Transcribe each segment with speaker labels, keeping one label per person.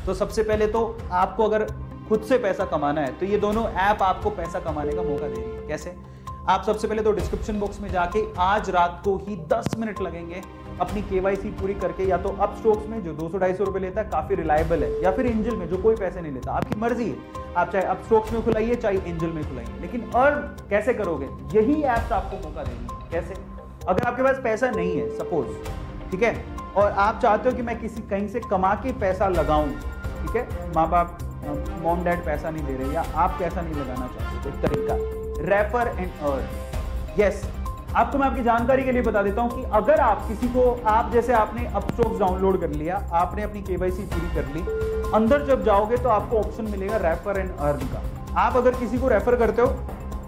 Speaker 1: तो सबसे पहले तो आपको अगर खुद से पैसा कमाना है तो ये दोनों ऐप आपको पैसा कमाने का मौका दे रही है। कैसे? आप सबसे पहले तो डिस्क्रिप्शन बॉक्स में जाके आज रात को ही 10 मिनट लगेंगे अपनी केवाईसी पूरी करके, या तो अपस्टॉक्स में जो 200-250 रुपए लेता है, काफी रिलायबल है, या फिर एंजल में जो कोई पैसे नहीं लेता, आपकी मर्जी है। आप चाहे अपस्टॉक्स में खुलाइए चाहे एंजल में खुलाइए, लेकिन अर्न कैसे करोगे? यही ऐप्स आपको मौका देंगे। कैसे? अगर आपके पास पैसा नहीं है सपोज, ठीक है, और आप चाहते हो कि मैं किसी कहीं से कमा के पैसा लगाऊं, ठीक है, माँ बाप मॉम डैड पैसा नहीं दे रहे या आप पैसा नहीं लगाना चाहते, तो एक तरीका रेफर एंड अर्न। यस, आपको मैं आपकी जानकारी के लिए बता देता हूं कि अगर आप किसी को, आप जैसे आपने अपस्टॉक्स डाउनलोड कर लिया, आपने अपनी केवाईसी पूरी कर ली, अंदर जब जाओगे तो आपको ऑप्शन मिलेगा रेफर एंड अर्न का। आप अगर किसी को रेफर करते हो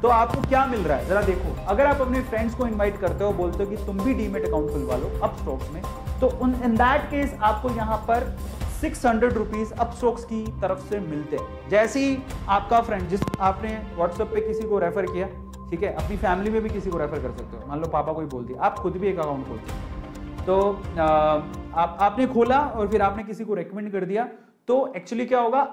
Speaker 1: तो आपको क्या मिल रहा है जरा देखो। अगर आप अपने फ्रेंड्स को इनवाइट करते हो, बोलते हो कि तुम भी डीमेट अकाउंट खुलवा लो अपस्टॉक्स में, तो इन दैट केस आपको यहां पर 600 रुपीज अपस्टॉक्स की तरफ से मिलते हैं। जैसे ही आपका फ्रेंड, जिस आपने व्हाट्सएप पे किसी को रेफर किया, ठीक है, अपनी फैमिली में भी किसी को रेफर कर सकते हो। मान लो पापा को ही बोल दिया, आप खुद भी एक अकाउंट खोलते हो, तो आपने खोला और फिर आपने किसी को रेकमेंड कर दिया, तो एक्चुअली क्या होगा,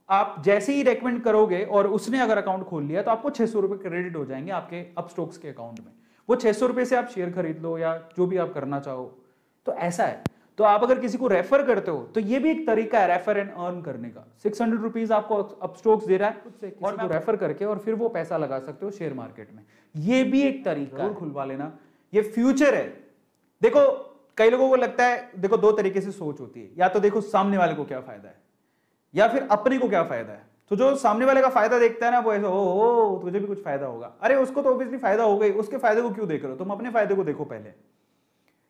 Speaker 1: आप जैसे ही रेकमेंड करोगे और उसने अगर अकाउंट खोल लिया तो आपको 600 रुपए क्रेडिट हो जाएंगे आपके अपस्टॉक्स के अकाउंट में। वो 600 रुपए से आप शेयर खरीद लो या जो भी आप करना चाहो, तो ऐसा है। तो आप अगर किसी को रेफर करते हो तो ये भी एक तरीका है रेफर एंड अर्न करने का। 600 रुपीज आपको अपस्टॉक्स दे रहा है, खुद से किसी को रेफर करके, और फिर वो पैसा लगा सकते हो शेयर मार्केट में। ये भी एक तरीका है, खुलवा लेना, ये फ्यूचर है। देखो कई लोगों को लगता है, देखो दो तरीके से सोच होती है, या तो देखो सामने वाले को क्या फायदा है या फिर अपने को क्या फायदा है। तो जो सामने वाले का फायदा देखता है ना, वो ऐसा ओ तुझे भी कुछ फायदा होगा। अरे उसको तो ऑब्वियसली फायदा होगा ही, उसके फायदे को क्यों देख रहे हो? तुम अपने फायदे को देखो पहले।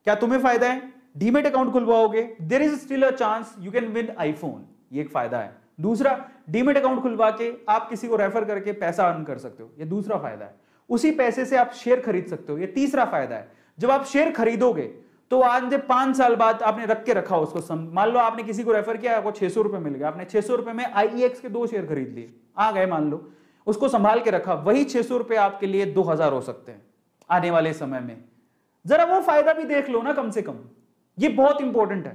Speaker 1: क्या तुम्हें फायदा है? डीमेट अकाउंट खुलवाओगे, there is still a chance you can win iPhone, ये एक फायदा है। दूसरा, डीमेट अकाउंट खुलवा के आप किसी को रेफर करके पैसा अर्न कर सकते हो, ये दूसरा फायदा है। उसी पैसे से आप शेयर खरीद सकते हो, ये तीसरा फायदा है। जब आप शेयर खरीदोगे तो आज 5 साल बाद आपने रख के रखा उसको, मान लो आपने किसी को रेफर किया, आपको 600 रुपए मिल गया, आपने 600 रुपए में IEX के 2 शेयर खरीद लिए, आ गए मान लो, उसको संभाल के रखा, वही 600 रुपए आपके लिए 2000 हो सकते हैं आने वाले समय में। जरा वो फायदा भी देख लो ना कम से कम, ये बहुत इंपॉर्टेंट है।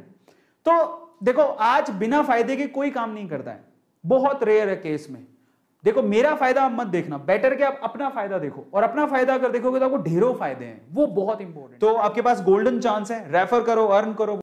Speaker 1: तो देखो आज बिना फायदे के कोई काम नहीं करता है, बहुत रेयर है केस में। देखो मेरा फायदा आप मत देखना, बेटर कि आप अपना फायदा देखो, और अपना फायदा अगर देखोगे तो आपको ढेरों फायदे हैं, वो बहुत इंपॉर्टेंट। तो आपके पास गोल्डन चांस है, रेफर करो, अर्न करो।